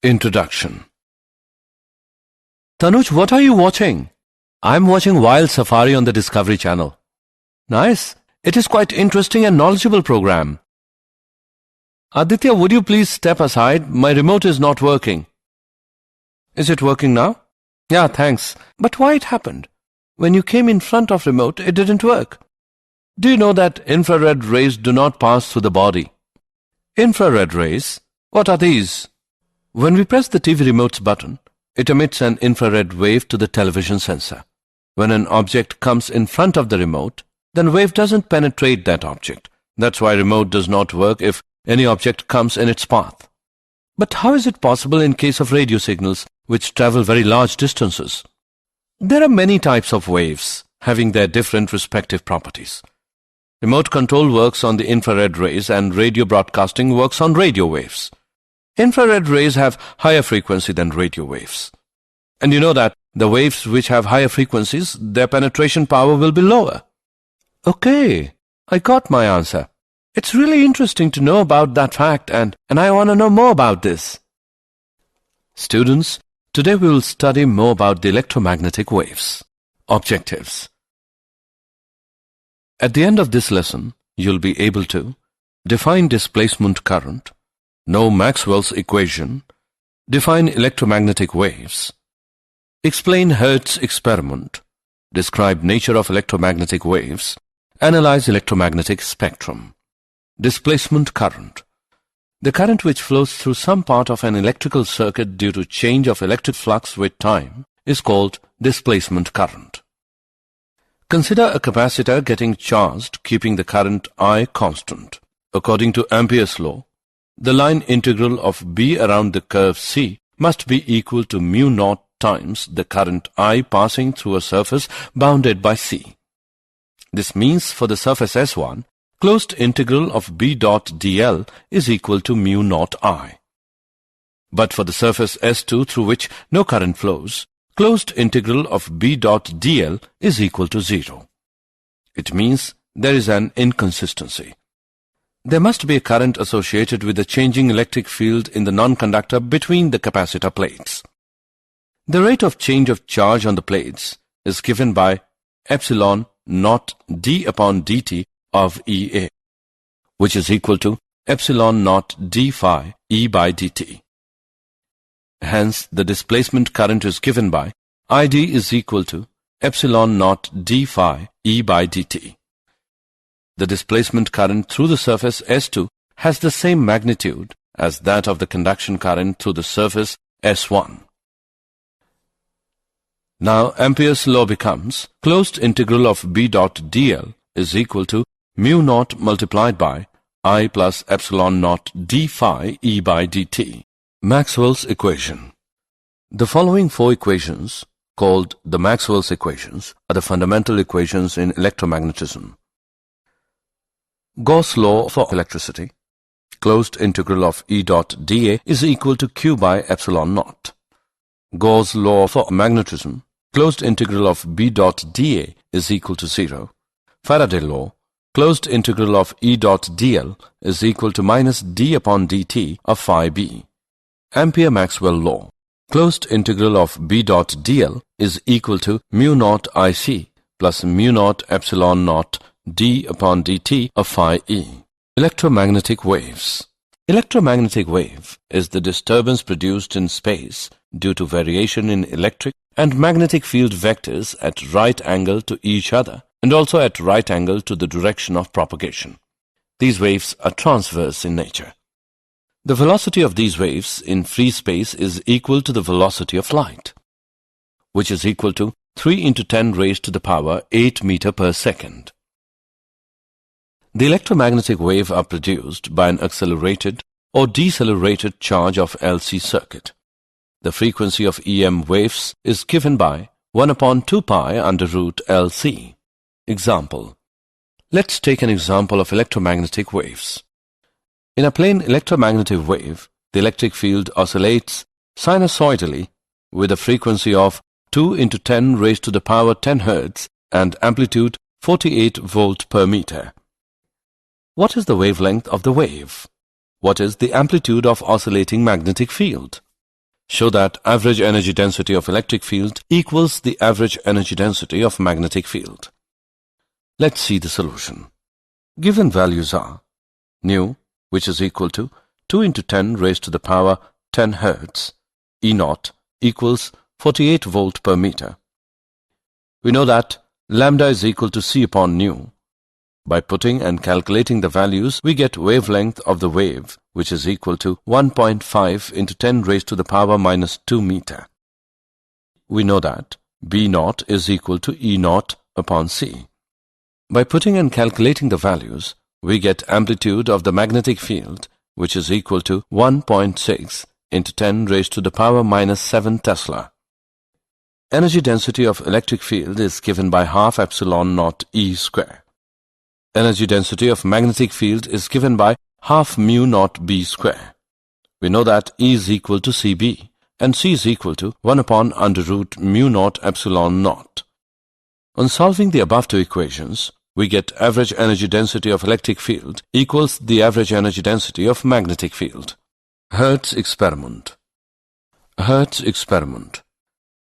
Introduction. Tanuj, what are you watching? I'm watching Wild Safari on the Discovery Channel. Nice. It is quite interesting and knowledgeable program. Aditya, would you please step aside? My remote is not working. Is it working now? Yeah, thanks. But why it happened? When you came in front of remote, it didn't work. Do you know that infrared rays do not pass through the body? Infrared rays? What are these? When we press the TV remote's button, it emits an infrared wave to the television sensor. When an object comes in front of the remote, then wave doesn't penetrate that object. That's why remote does not work if any object comes in its path. But how is it possible in case of radio signals which travel very large distances? There are many types of waves having their different respective properties. Remote control works on the infrared rays and radio broadcasting works on radio waves. Infrared rays have higher frequency than radio waves. And you know that the waves which have higher frequencies, their penetration power will be lower. Okay, I got my answer. It's really interesting to know about that fact and I want to know more about this. Students, today we will study more about the electromagnetic waves. Objectives. At the end of this lesson, you'll be able to define displacement current, know Maxwell's equation, define electromagnetic waves, explain Hertz's experiment, describe nature of electromagnetic waves, analyze electromagnetic spectrum. Displacement current. The current which flows through some part of an electrical circuit due to change of electric flux with time is called displacement current. Consider a capacitor getting charged, keeping the current I constant. According to Ampere's law, the line integral of B around the curve C must be equal to mu naught times the current I passing through a surface bounded by C. This means for the surface S1, closed integral of B dot dl is equal to mu naught I. But for the surface S2 through which no current flows, closed integral of B dot dl is equal to 0. It means there is an inconsistency. There must be a current associated with the changing electric field in the non-conductor between the capacitor plates. The rate of change of charge on the plates is given by epsilon naught d upon dt of EA, which is equal to epsilon naught d phi E by dt. Hence, the displacement current is given by ID is equal to epsilon naught d phi E by dt. The displacement current through the surface S2 has the same magnitude as that of the conduction current through the surface S1. Now, Ampere's law becomes closed integral of B dot dl is equal to mu naught multiplied by I plus epsilon naught d phi E by dt. Maxwell's equation. The following four equations, called the Maxwell's equations, are the fundamental equations in electromagnetism. Gauss' law for electricity. Closed integral of E dot dA is equal to Q by epsilon naught. Gauss' law for magnetism. Closed integral of B dot dA is equal to 0. Faraday law. Closed integral of E dot dl is equal to minus d upon dt of phi b. Ampere-Maxwell law. Closed integral of B dot dl is equal to mu naught IC plus mu naught epsilon naught d upon dt of phi e. Electromagnetic waves. Electromagnetic wave is the disturbance produced in space due to variation in electric and magnetic field vectors at right angle to each other and also at right angle to the direction of propagation. These waves are transverse in nature. The velocity of these waves in free space is equal to the velocity of light, which is equal to 3 into 10 raised to the power 8 meter per second. The electromagnetic wave are produced by an accelerated or decelerated charge of LC circuit. The frequency of EM waves is given by 1 upon 2 pi under root LC. Example. Let's take an example of electromagnetic waves. In a plane electromagnetic wave, the electric field oscillates sinusoidally with a frequency of 2 into 10 raised to the power 10 Hz and amplitude 48 volt per meter. What is the wavelength of the wave? What is the amplitude of oscillating magnetic field? show that average energy density of electric field equals the average energy density of magnetic field. Let's see the solution. Given values are nu, which is equal to 2 into 10 raised to the power 10 Hertz, E naught equals 48 volt per meter. We know that lambda is equal to C upon nu. By putting and calculating the values, we get wavelength of the wave, which is equal to 1.5 into 10 raised to the power minus 2 meter. We know that B naught is equal to E naught upon C. By putting and calculating the values, we get amplitude of the magnetic field, which is equal to 1.6 into 10 raised to the power minus 7 Tesla. Energy density of electric field is given by half epsilon naught E square. Energy density of magnetic field is given by half mu naught B square. We know that E is equal to CB and C is equal to 1 upon under root mu naught epsilon naught. On solving the above two equations, we get average energy density of electric field equals the average energy density of magnetic field. Hertz experiment. Hertz experiment.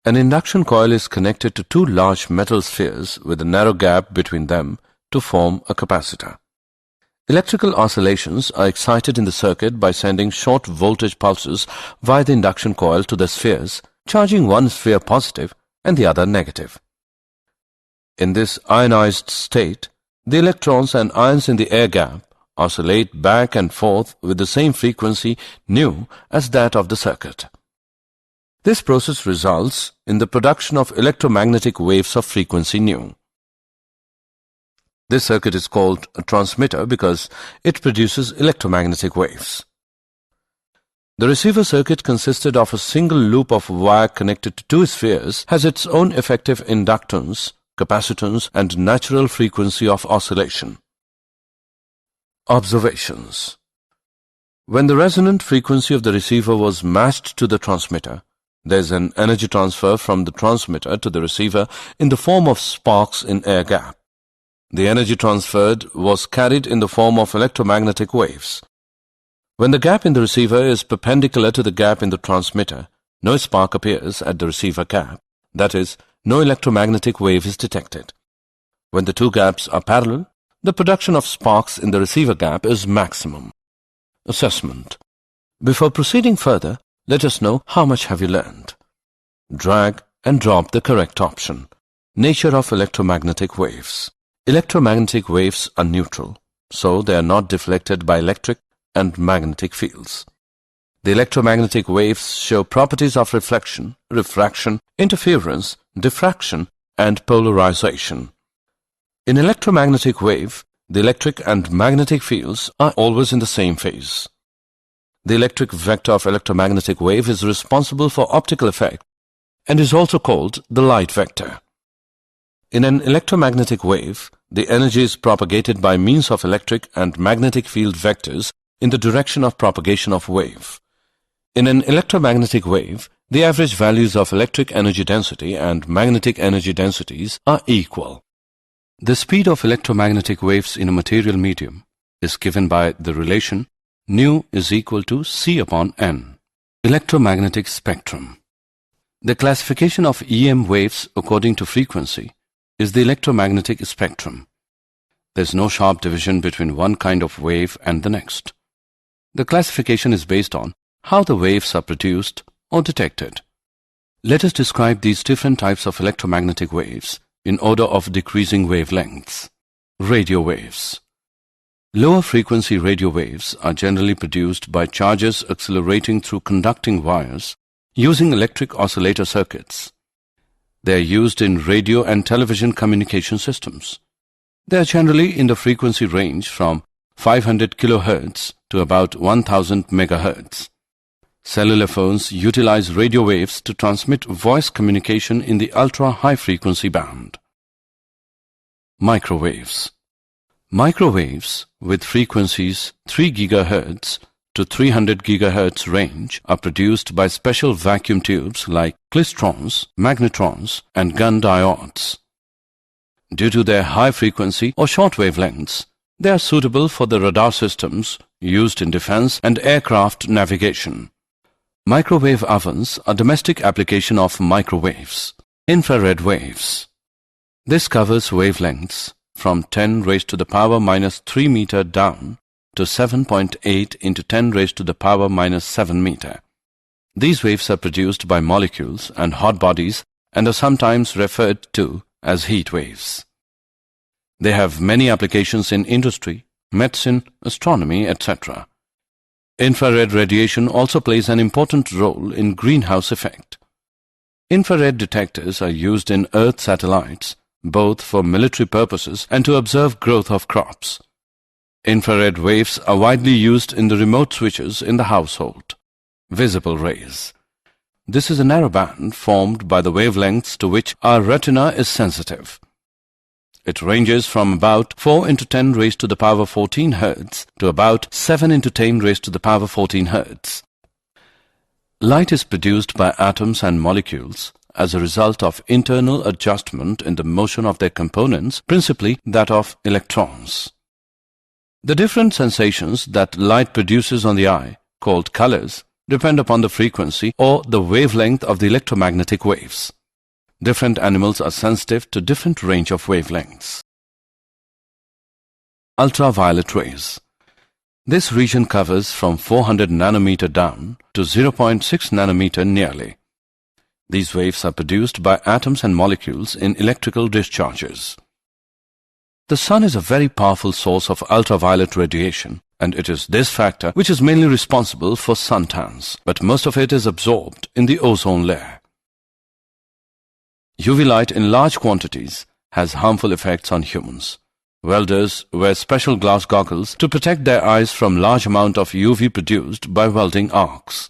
An induction coil is connected to two large metal spheres with a narrow gap between them to form a capacitor. Electrical oscillations are excited in the circuit by sending short voltage pulses via the induction coil to the spheres, charging one sphere positive and the other negative. In this ionized state, the electrons and ions in the air gap oscillate back and forth with the same frequency nu as that of the circuit. This process results in the production of electromagnetic waves of frequency nu. This circuit is called a transmitter because it produces electromagnetic waves. The receiver circuit consisted of a single loop of wire connected to two spheres, has its own effective inductance, capacitance and natural frequency of oscillation. Observations. When the resonant frequency of the receiver was matched to the transmitter, there is an energy transfer from the transmitter to the receiver in the form of sparks in air gap. The energy transferred was carried in the form of electromagnetic waves. When the gap in the receiver is perpendicular to the gap in the transmitter, no spark appears at the receiver gap. That is, no electromagnetic wave is detected. When the two gaps are parallel, the production of sparks in the receiver gap is maximum. Assessment. Before proceeding further, let us know how much have you learned. Drag and drop the correct option. Nature of electromagnetic waves. Electromagnetic waves are neutral, so they are not deflected by electric and magnetic fields. The electromagnetic waves show properties of reflection, refraction, interference, diffraction, and polarization. In electromagnetic wave, the electric and magnetic fields are always in the same phase. The electric vector of electromagnetic wave is responsible for optical effect and is also called the light vector. In an electromagnetic wave, the energy is propagated by means of electric and magnetic field vectors in the direction of propagation of wave. In an electromagnetic wave, the average values of electric energy density and magnetic energy densities are equal. The speed of electromagnetic waves in a material medium is given by the relation nu is equal to C upon N. Electromagnetic spectrum. The classification of EM waves according to frequency is the electromagnetic spectrum. There is no sharp division between one kind of wave and the next. The classification is based on how the waves are produced or detected. Let us describe these different types of electromagnetic waves in order of decreasing wavelengths. Radio waves. Lower frequency radio waves are generally produced by charges accelerating through conducting wires using electric oscillator circuits. They are used in radio and television communication systems. They are generally in the frequency range from 500 kHz to about 1000 MHz. Cellular phones utilize radio waves to transmit voice communication in the ultra-high frequency band. Microwaves. Microwaves with frequencies 3 GHz to 300 GHz range are produced by special vacuum tubes like klystrons, magnetrons, and gun diodes. Due to their high frequency or short wavelengths, they are suitable for the radar systems used in defense and aircraft navigation. Microwave ovens are domestic application of microwaves. Infrared waves. This covers wavelengths from 10 raised to the power minus 3 meter down to 7.8 into 10 raised to the power minus 7 meter. These waves are produced by molecules and hot bodies and are sometimes referred to as heat waves. They have many applications in industry, medicine, astronomy, etc. Infrared radiation also plays an important role in greenhouse effect. Infrared detectors are used in Earth satellites, both for military purposes and to observe growth of crops. Infrared waves are widely used in the remote switches in the household. Visible rays. This is a narrow band formed by the wavelengths to which our retina is sensitive. It ranges from about 4 into 10 raised to the power 14 Hz to about 7 into 10 raised to the power 14 Hz. Light is produced by atoms and molecules as a result of internal adjustment in the motion of their components, principally that of electrons. The different sensations that light produces on the eye, called colors, depend upon the frequency or the wavelength of the electromagnetic waves. Different animals are sensitive to different range of wavelengths. Ultraviolet rays. This region covers from 400 nanometer down to 0.6 nanometer nearly. These waves are produced by atoms and molecules in electrical discharges. The sun is a very powerful source of ultraviolet radiation, and it is this factor which is mainly responsible for suntans, but most of it is absorbed in the ozone layer. UV light in large quantities has harmful effects on humans. Welders wear special glass goggles to protect their eyes from large amount of UV produced by welding arcs.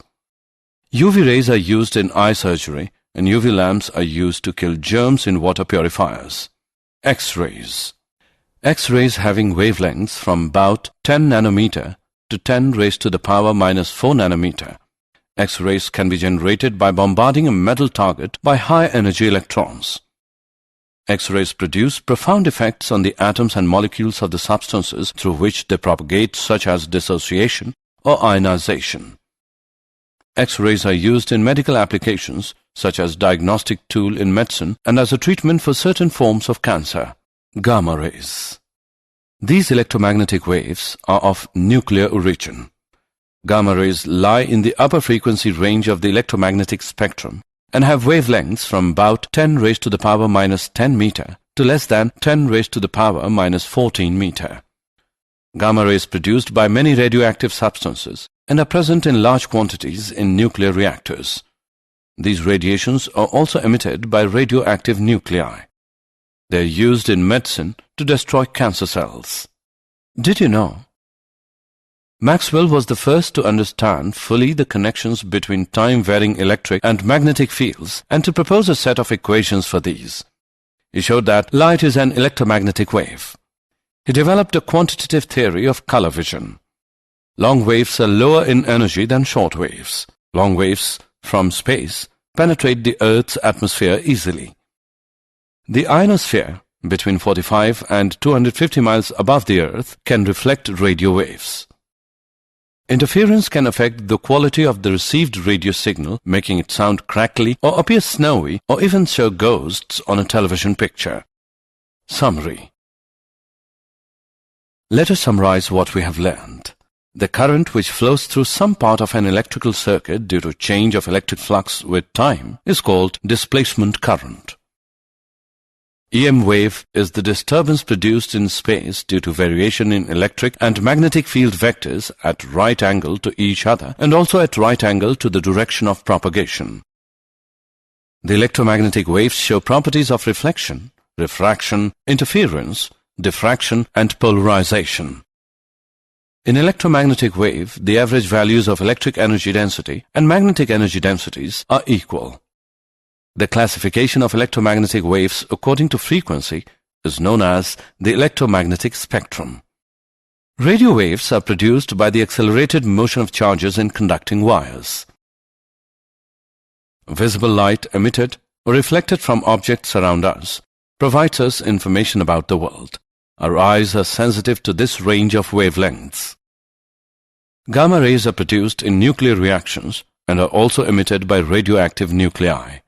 UV rays are used in eye surgery, and UV lamps are used to kill germs in water purifiers. X-rays. X-rays having wavelengths from about 10 nanometer to 10 raised to the power minus 4 nanometer. X-rays can be generated by bombarding a metal target by high-energy electrons. X-rays produce profound effects on the atoms and molecules of the substances through which they propagate, such as dissociation or ionization. X-rays are used in medical applications, such as diagnostic tool in medicine and as a treatment for certain forms of cancer. Gamma rays. These electromagnetic waves are of nuclear origin. Gamma rays lie in the upper frequency range of the electromagnetic spectrum and have wavelengths from about 10 raised to the power minus 10 meter to less than 10 raised to the power minus 14 meter. Gamma rays produced by many radioactive substances and are present in large quantities in nuclear reactors. These radiations are also emitted by radioactive nuclei. They are used in medicine to destroy cancer cells. Did you know? Maxwell was the first to understand fully the connections between time-varying electric and magnetic fields and to propose a set of equations for these. He showed that light is an electromagnetic wave. He developed a quantitative theory of color vision. Long waves are lower in energy than short waves. Long waves from space penetrate the Earth's atmosphere easily. The ionosphere, between 45 and 250 miles above the Earth, can reflect radio waves. Interference can affect the quality of the received radio signal, making it sound crackly or appear snowy or even show ghosts on a television picture. Summary. Let us summarize what we have learned. The current which flows through some part of an electrical circuit due to change of electric flux with time is called displacement current. EM wave is the disturbance produced in space due to variation in electric and magnetic field vectors at right angle to each other and also at right angle to the direction of propagation. The electromagnetic waves show properties of reflection, refraction, interference, diffraction and polarization. In electromagnetic wave, the average values of electric energy density and magnetic energy densities are equal. The classification of electromagnetic waves according to frequency is known as the electromagnetic spectrum. Radio waves are produced by the accelerated motion of charges in conducting wires. Visible light emitted or reflected from objects around us provides us information about the world. Our eyes are sensitive to this range of wavelengths. Gamma rays are produced in nuclear reactions and are also emitted by radioactive nuclei.